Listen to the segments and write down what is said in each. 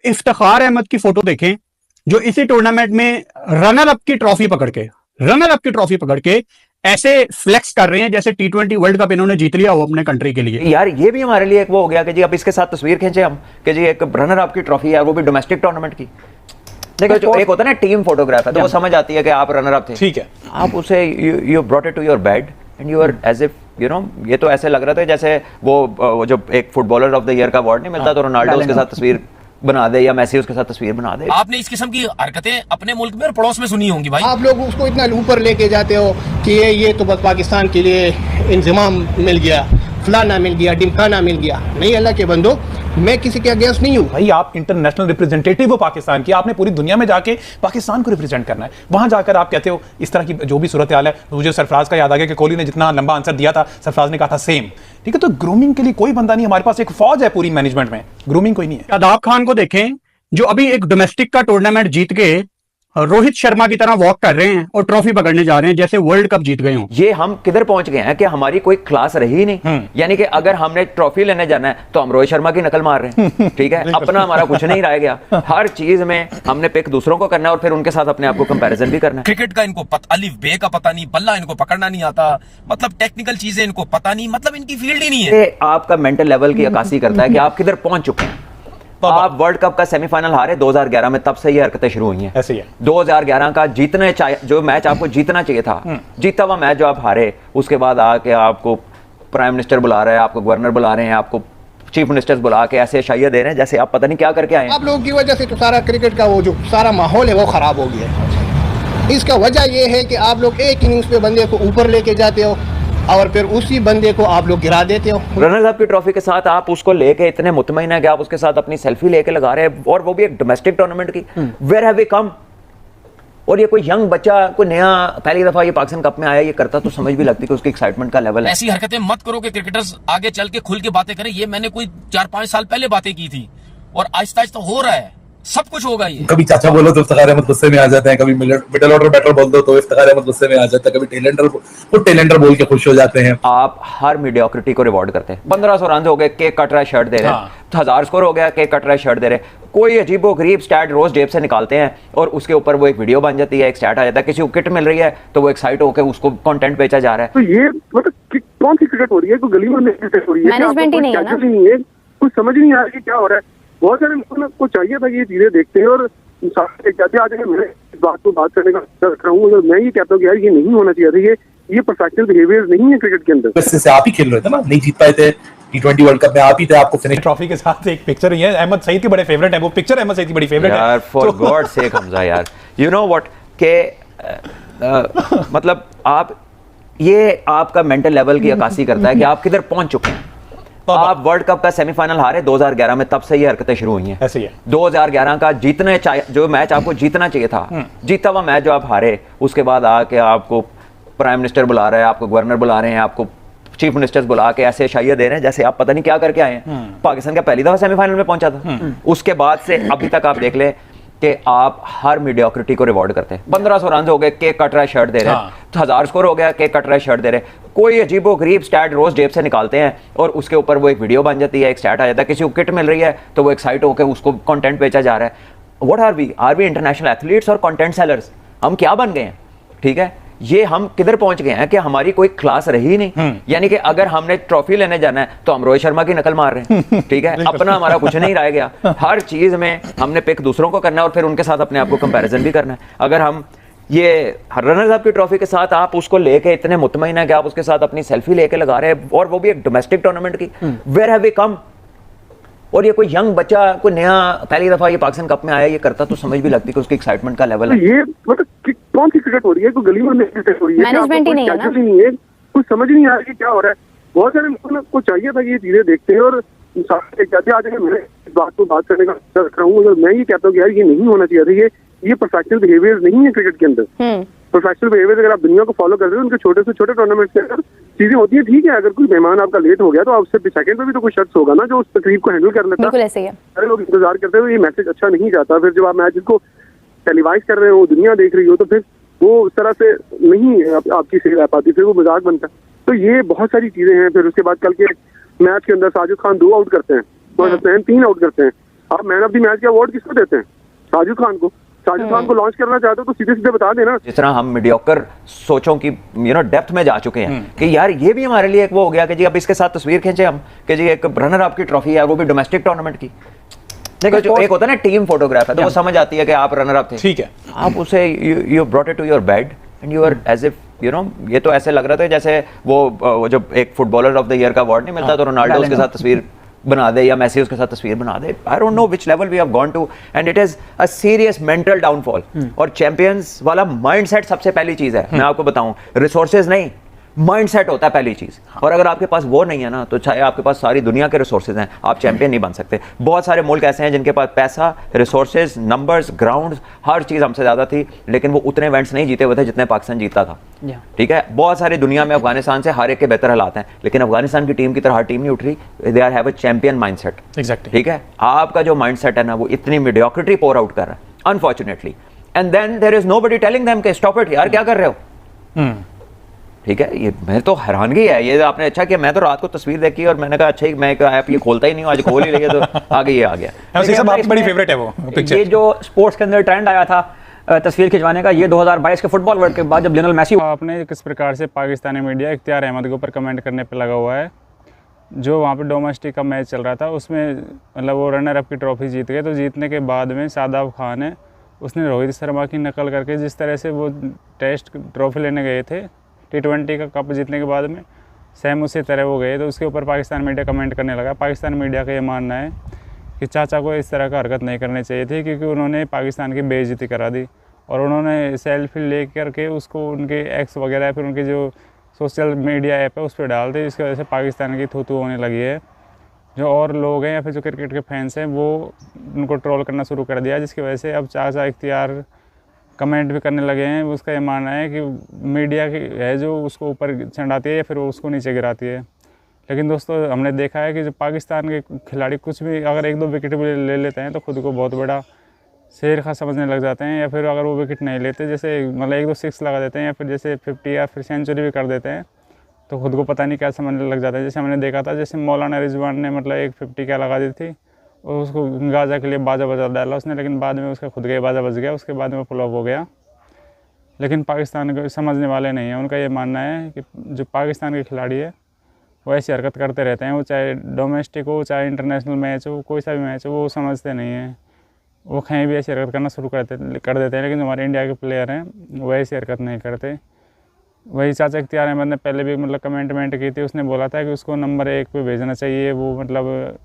इफ्तिखार अहमद की फोटो देखें जो इसी टूर्नामेंट में रनर अप की ट्रॉफी पकड़ के ऐसे फ्लेक्स कर रहे हैं जैसे T20 वर्ल्ड कप इन्होंने जीत लिया हो अपने कंट्री के लिए। यार ये भी हमारे लिए एक वो हो गया कि जी अब इसके साथ तस्वीर खींचे हम कि जी एक रनर अप की ट्रॉफी है, वो भी डोमेस्टिक टूर्नामेंट की। देखो जो एक होता है ना टीम फोटोग्राफ है, तो वो समझ आती है कि आप रनर अप थे, ठीक है, आप उसे you brought it to your bed and you are as if you know, ये तो ऐसे लग रहा था जैसे वो जो एक फुटबॉलर ऑफ द ईयर का अवार्ड नहीं मिलता तो रोनाल्डो उसके साथ तस्वीर बना दे या मेसी उसके साथ तस्वीर बना दे। आपने इस किस्म की हरकतें अपने मुल्क में और पड़ोस में सुनी होंगी भाई। आप लोग उसको इतना ऊपर लेके जाते हो कि ये तो बस पाकिस्तान के लिए इंतजाम मिल गया, फलाना मिल गया, ढिमकाना मिल गया। नहीं अल्लाह के बंदो, मैं किसी के अगेंस्ट नहीं हूँ भाई। आप इंटरनेशनल रिप्रेजेंटेटिव हो पाकिस्तान की, आपने पूरी दुनिया में जाके पाकिस्तान को रिप्रेजेंट करना है। वहां जाकर आप कहते हो इस तरह की जो भी सूरत हाल है। मुझे सरफराज का याद आ गया कि कोहली ने जितना लंबा आंसर दिया था, सरफराज ने कहा था सेम, ठीक है। तो ग्रूमिंग के लिए कोई बंदा नहीं, हमारे पास एक फौज है पूरी मैनेजमेंट में, ग्रूमिंग कोई नहीं है। शादाब खान को देखें जो अभी एक डोमेस्टिक का टूर्नामेंट जीत के रोहित शर्मा की तरह वॉक कर रहे हैं और ट्रॉफी पकड़ने जा रहे हैं जैसे वर्ल्ड कप जीत गए हों। ये हम किधर पहुंच गए हैं कि हमारी कोई क्लास रही ही नहीं। यानी कि अगर हमने ट्रॉफी लेने जाना है तो हम रोहित शर्मा की नकल मार रहे हैं, ठीक है। अपना हमारा कुछ नहीं रह गया, हर चीज में हमने पिक दूसरों को करना है और फिर उनके साथ अपने आप को कंपैरिजन भी करना है। क्रिकेट का इनको अलिफ बे का पता नहीं, बल्ला इनको पकड़ना नहीं आता, मतलब टेक्निकल चीजें इनको पता नहीं, मतलब इनकी फील्ड ही नहीं है। ये आपका मेंटल लेवल की अक्कासी करता है कि आप किधर पहुंच चुके हैं। आप वर्ल्ड कप का सेमीफाइनल हारे 2011 में, तब से ये हरकतें शुरू हुई हैं। ऐसे ही है। 2011 का जीतने जो मैच आपको जीतना चाहिए था, जीता हुआ मैच जो आप हारे, उसके बाद आके आपको प्राइम मिनिस्टर बुला रहे हैं, आपको गवर्नर बुला रहे हैं, आपको चीफ मिनिस्टर्स बुला के ऐसे शाइया दे रहे हैं जैसे आप पता नहीं क्या करके आए हैं। आप लोगों की वजह से तो सारा क्रिकेट का वो जो सारा माहौल है वो खराब हो गया है। इसका वजह ये है कि आप लोग एक इनिंग्स पे बंदे को ऊपर लेके जाते हो और फिर उसी बंदे को आप लोग गिरा देते हो। रनर्स अप की ट्रॉफी के साथ आप उसको लेके इतने मुतमईन है कि आप उसके साथ अपनी सेल्फी लेके लगा रहे हैं, और वो भी एक डोमेस्टिक टूर्नामेंट की। Where have we come? और ये कोई यंग बच्चा कोई नया पहली दफा ये पाकिस्तान कप में आया, ये करता तो समझ भी लगती कि उसकी एक्साइटमेंट का लेवल है। ऐसी हरकतें मत करो कि क्रिकेटर्स आगे चल के खुल के बातें करें। ये मैंने कोई 4-5 साल पहले बातें की थी और आहिस्ता आहिस्ता हो रहा है, सब कुछ होगा। ये कभी चाचा बोलो तो इफ्तिखार अहमद गुस्से में आ जाते हैं, कभी मिडिल ऑर्डर बैटर बोल दो तो इफ्तिखार अहमद गुस्से में आ जाता है, कभी टेलेंडर बोल के खुश हो जाते हैं। आप हर मीडियोक्रिटी को रिवॉर्ड करते हैं। 1500 रन हो गए, केक कट रहा है, शर्ट दे रहे हैं। 1000 स्कोर हो गया, केक कट रहा है, शर्ट दे रहे हैं। कोई अजीबो गरीब स्टैट रोज जेब से निकालते हैं और उसके ऊपर वो एक वीडियो बन जाती है, एक स्टैट आ जाता है, किसी को किट मिल रही है तो वो एक्साइट होकर उसको कंटेंट बेचा जा रहा है। तो ये मतलब कौन सी क्रिकेट हो रही है? कोई गली में क्रिकेट हो रही है, मैनेजमेंट ही नहीं है ना, कुछ समझ नहीं आ रहा है क्या हो रहा है। बहुत सारे लोगों को चाहिए था कि ये चीजें देखते हैं और कहते आज मैं इस बात को बात करने का रख रहा हूँ और मैं ये कहता हूँ कि यार ये नहीं होना चाहिए था, ये प्रोफेशनल बिहेवियर नहीं है क्रिकेट के अंदर। से आप ही खेल रहे थे ना, नहीं जीत पाए थे T20 वर्ल्ड कप में, आप ही थे, आपको फिनिश ट्रॉफी के साथ एक पिक्चर है, अहमद सईद की बड़े फेवरेट है वो पिक्चर, अहमद सईद की बड़ी फेवरेट है यार। फॉर गॉड सेक हमजा यार, यू नो व्हाट के मतलब आप ये आपका मेंटल लेवल की अक्कासी करता है कि आप किधर पहुंच चुके हैं। आप वर्ल्ड कप का सेमीफाइनल हारे 2011 में, तब से ये हरकतें शुरू हुई हैं। ऐसे ही है। 2011 का जो मैच आपको जीतना चाहिए था, जीता हुआ मैच जो आप हारे, उसके बाद आके आपको प्राइम मिनिस्टर बुला रहे हैं, आपको गवर्नर बुला रहे हैं, आपको चीफ मिनिस्टर्स बुला के ऐसे शाइया दे रहे हैं जैसे आप पता नहीं क्या करके आए हैं। पाकिस्तान का पहली दफा सेमीफाइनल में पहुंचा था, उसके बाद से अभी तक आप देख ले कि आप हर मीडियोक्रिटी को रिवॉर्ड करते हैं। 1500 रन हो गए, केक कट रहा है, शर्ट दे रहे हैं। 1000 स्कोर हो गया, केक कट रहा है, शर्ट दे रहे हैं। कोई अजीबो गरीब स्टैट रोज जेब से निकालते हैं और उसके ऊपर वो एक वीडियो बन जाती है, एक स्टैट आ जाता है, किसी को किट मिल रही है तो वो एक्साइट होकर उसको कंटेंट बेचा जा रहा है। What are we international athletes और कंटेंट सेलर्स? हम क्या बन गए हैं? ठीक है, ये हम किधर पहुंच गए हैं कि हमारी कोई क्लास रही नहीं। यानी कि अगर हमने ट्रॉफी लेने जाना है तो हम रोहित शर्मा की नकल मार रहे हैं, ठीक है। अपना हमारा कुछ नहीं रह गया, हर चीज में हमने पिक दूसरों को करना है और फिर उनके साथ अपने आप को कंपैरिजन भी करना है। अगर हम ये रनर्स अप की ट्रॉफी के साथ आप उसको लेके इतने मुतमईन है कि आप उसके साथ अपनी सेल्फी लेके लगा रहे हैं, और वो भी एक डोमेस्टिक टूर्नामेंट की। Where have we come? और ये कोई यंग बच्चा कोई नया पहली दफा ये पाकिस्तान कप में आया, ये करता तो समझ भी लगती कि उसकी एक्साइटमेंट का लेवल है। ये मतलब कौन सी क्रिकेट हो रही है? कोई गली में क्रिकेट हो रही है, मैनेजमेंट ही नहीं है ना, कुछ समझ नहीं आ रहा है क्या हो रहा है। बहुत सारे लोगों को चाहिए था कि ये चीजें देखते हैं और कहते आज मैं इस बात को बात करने का रख रहा हूँ और मैं ये कहता हूँ कि यार ये नहीं होना चाहिए था, ये प्रोफेशनल बिहेवियर नहीं है क्रिकेट के अंदर। प्रोफेशनल बिहेवियर अगर आप दुनिया को फॉलो कर रहे हो, उनके छोटे से छोटे टूर्नामेंट के अंदर चीजें होती है, ठीक है। अगर कोई मेहमान आपका लेट हो गया तो आपसे सेकंड पे भी तो कोई शख्स होगा ना जो उस तकलीफ को हैंडल कर लेता। बिल्कुल ऐसे ही है। सारे लोग इंतजार करते हो, ये मैसेज अच्छा नहीं जाता। फिर जब आप मैच को टेलीवाइज कर रहे हो, दुनिया देख रही हो, तो फिर वो उस तरह से नहीं आपकी सही रह पाती, फिर वो मजाक बनता है। तो ये बहुत सारी चीजें हैं। फिर उसके बाद कल के मैच के अंदर साजिद खान 2 आउट करते हैं, 3 आउट करते हैं। आप मैन ऑफ द मैच का अवार्ड किसको देते हैं? साजिद खान को। साजिद खान को लॉन्च करना चाहते हो तो सीधे सीधे बता देना। जिस तरह हम मीडियोकर सोचों की डेप्थ में जा चुके हैं कि यार ये भी हमारे लिए एक वो हो गया कि जी अब इसके साथ तस्वीर खींचे हम कि जी एक रनर अप की ट्रॉफी है, वो भी डोमेस्टिक टूर्नामेंट की। देखो जो एक होता है ना टीम फोटोग्राफ है, तो वो समझ आती है कि आप रनर अप थे, ठीक है, आप उसे you brought it to your bed and you are as if ये तो ऐसे लग रहा था जैसे वो जब एक फुटबॉलर ऑफ द ईयर का अवार्ड नहीं मिलता तो रोनाल्डो उसके साथ तस्वीर बना दे या मेसी उसके साथ तस्वीर बना दे। I don't know which level we have gone to and it is a serious mental downfall. और चैंपियंस वाला माइंडसेट सबसे पहली चीज है। मैं आपको बताऊं, रिसोर्सेज नहीं, माइंडसेट होता है पहली चीज। और अगर आपके पास वो नहीं है ना, तो चाहे आपके पास सारी दुनिया के रिसोर्सेज हैं, आप चैंपियन नहीं बन सकते। बहुत सारे मुल्क ऐसे हैं जिनके पास पैसा, रिसोर्सेज, नंबर्स, ग्राउंड, हर चीज हमसे ज्यादा थी, लेकिन वो उतने इवेंट्स नहीं जीते हुए थे जितने पाकिस्तान जीता था। ठीक है, बहुत सारी दुनिया में अफगानिस्तान से हर एक के बेहतर हालात हैं, लेकिन अफगानिस्तान की टीम की तरह हर टीम नहीं उठ रही। They are have a champion mindset. Exactly, ठीक है, आपका जो माइंडसेट है ना, वो इतनी मीडियोक्रिटी पोर आउट कर रहा है unfortunately, and then there is nobody telling them कि स्टॉप इट यार, क्या कर रहे हो। ठीक है, ये मैं तो हैरानगी है। ये आपने अच्छा किया, मैं तो रात को तस्वीर देखी और मैंने कहा अच्छा ही मैं ऐप ये खोलता ही नहीं हूँ, आज खोल ही लिया तो आगे ये आ गया। सब आपकी बड़ी फेवरेट है वो पिक्चर। ये जो स्पोर्ट्स के अंदर ट्रेंड आया था तस्वीर खिंचवाने का, ये 2022 के फुटबॉल वर्ल्ड के बाद जब लियोनेल मेसी। आपने किस प्रकार से पाकिस्तानी मीडिया इख्तियार अहमद के ऊपर कमेंट करने पे लगा हुआ है। जो वहाँ पे डोमेस्टिक का मैच चल रहा था उसमें मतलब वो रनर अप की ट्रॉफी जीत गए, तो जीतने के बाद में शादाब खान है उसने रोहित शर्मा की नकल करके जिस तरह से वो टेस्ट ट्रॉफी लेने गए थे, T20 का कप जीतने के बाद में सेम उसी तरह वो गए, तो उसके ऊपर पाकिस्तान मीडिया कमेंट करने लगा। पाकिस्तान मीडिया का ये मानना है कि चाचा को इस तरह का हरकत नहीं करनी चाहिए थी, क्योंकि उन्होंने पाकिस्तान की बेइज्जती करा दी और उन्होंने सेल्फी ले करके उसको उनके एक्स वगैरह फिर उनकी जो सोशल मीडिया ऐप है उस पर डाल दी, जिसकी वजह से पाकिस्तान की थू होने लगी है। जो और लोग हैं या फिर जो क्रिकेट के फैंस हैं वो उनको ट्रोल करना शुरू कर दिया, जिसकी वजह से अब चाचा इख्तियार कमेंट भी करने लगे हैं। उसका ये मानना है कि मीडिया की है जो उसको ऊपर चढ़ाती है या फिर वो उसको नीचे गिराती है। लेकिन दोस्तों हमने देखा है कि जो पाकिस्तान के खिलाड़ी कुछ भी अगर एक दो विकेट भी ले लेते हैं तो खुद को बहुत बड़ा शेर खा समझने लग जाते हैं, या फिर अगर वो विकेट नहीं लेते, जैसे मतलब एक दो सिक्स लगा देते हैं या फिर जैसे 50 या फिर सेंचुरी भी कर देते हैं, तो खुद को पता नहीं क्या समझने लग जाता है। जैसे हमने देखा था, जैसे मौलाना रिजवान ने मतलब एक 50 क्या लगा दी थी और उसको गाजा के लिए बाजा बजा डाला उसने, लेकिन बाद में उसका खुद का ही बाजा बज गया, उसके बाद में फ्लॉप हो गया। लेकिन पाकिस्तान को समझने वाले नहीं हैं। उनका ये मानना है कि जो पाकिस्तान के खिलाड़ी है वो ऐसी हरकत करते रहते हैं, वो चाहे डोमेस्टिक हो चाहे इंटरनेशनल मैच हो, कोई सा भी मैच हो, वो समझते नहीं हैं। वो कहीं भी ऐसी हरकत करना शुरू कर देते हैं, लेकिन हमारे इंडिया के प्लेयर हैं वो ऐसी हरकत नहीं करते। वही चाचा इख्तियार अहमद ने पहले भी मतलब कमेंट की थी, उसने बोला था कि उसको नंबर 1 पे भेजना चाहिए, वो मतलब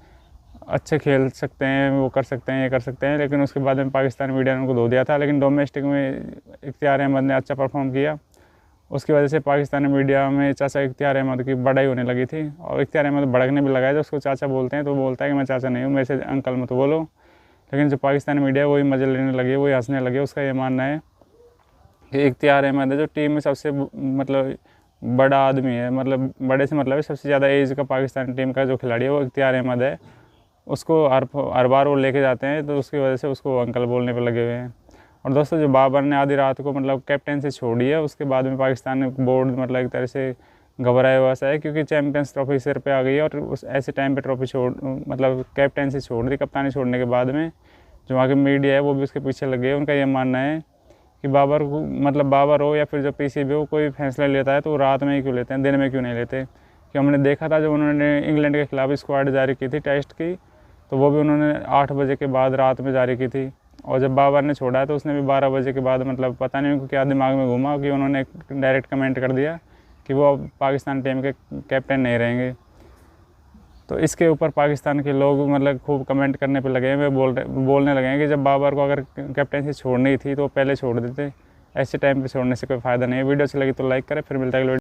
अच्छे खेल सकते हैं, वो कर सकते हैं, ये कर सकते हैं। लेकिन उसके बाद में पाकिस्तान मीडिया ने उनको धो दिया था। लेकिन डोमेस्टिक में इख्तियार अहमद ने अच्छा परफॉर्म किया, उसकी वजह से पाकिस्तानी मीडिया में चाचा इख्तियार अहमद की बड़ाई होने लगी थी। और इख्तियार अहमद भड़कने भी लगा, जब उसको चाचा बोलते हैं तो वो बोलता है कि मैं चाचा नहीं हूँ, मेरे से अंकल मत बोलो। लेकिन जो पाकिस्तानी मीडिया वही मजे लेने लगे, वही हंसने लगे। उसका ये मानना है कि इख्तियार अहमद है जो टीम में सबसे मतलब बड़ा आदमी है, मतलब बड़े से मतलब सबसे ज़्यादा एज का पाकिस्तान टीम का जो खिलाड़ी है वो इख्तियार अहमद है। उसको हर बार वो लेके जाते हैं, तो उसकी वजह से उसको अंकल बोलने पर लगे हुए हैं। और दोस्तों जो बाबर ने आधी रात को मतलब कैप्टन से छोड़ी है, उसके बाद में पाकिस्तान बोर्ड मतलब एक तरह से घबराया हुआ सा है, क्योंकि चैंपियंस ट्रॉफी सिर पे आ गई है और उस ऐसे टाइम पे ट्रॉफी मतलब कैप्टन से छोड़ दी। कप्तानी छोड़ने के बाद में जो वहाँ की मीडिया है वो भी उसके पीछे लगे है। उनका ये मानना है कि बाबर को मतलब बाबर हो या फिर जो PCB हो, कोई फैसला लेता है तो रात में ही क्यों लेते हैं, दिन में क्यों नहीं लेते। कि हमने देखा था जब उन्होंने इंग्लैंड के खिलाफ स्क्वाड जारी की थी टेस्ट की, तो वो भी उन्होंने 8 बजे के बाद रात में जारी की थी। और जब बाबर ने छोड़ा है तो उसने भी 12 बजे के बाद मतलब पता नहीं उनको क्या दिमाग में घूमा कि उन्होंने डायरेक्ट कमेंट कर दिया कि वो अब पाकिस्तान टीम के कैप्टन नहीं रहेंगे। तो इसके ऊपर पाकिस्तान के लोग मतलब खूब कमेंट करने पे लगे हैं। वे बोलने लगे हैं कि जब बाबर को अगर कैप्टनसी छोड़नी थी तो पहले छोड़ देते, ऐसे टाइम पे छोड़ने से कोई फ़ायदा नहीं है। वीडियो अच्छी लगी तो लाइक करें, फिर मिलता है।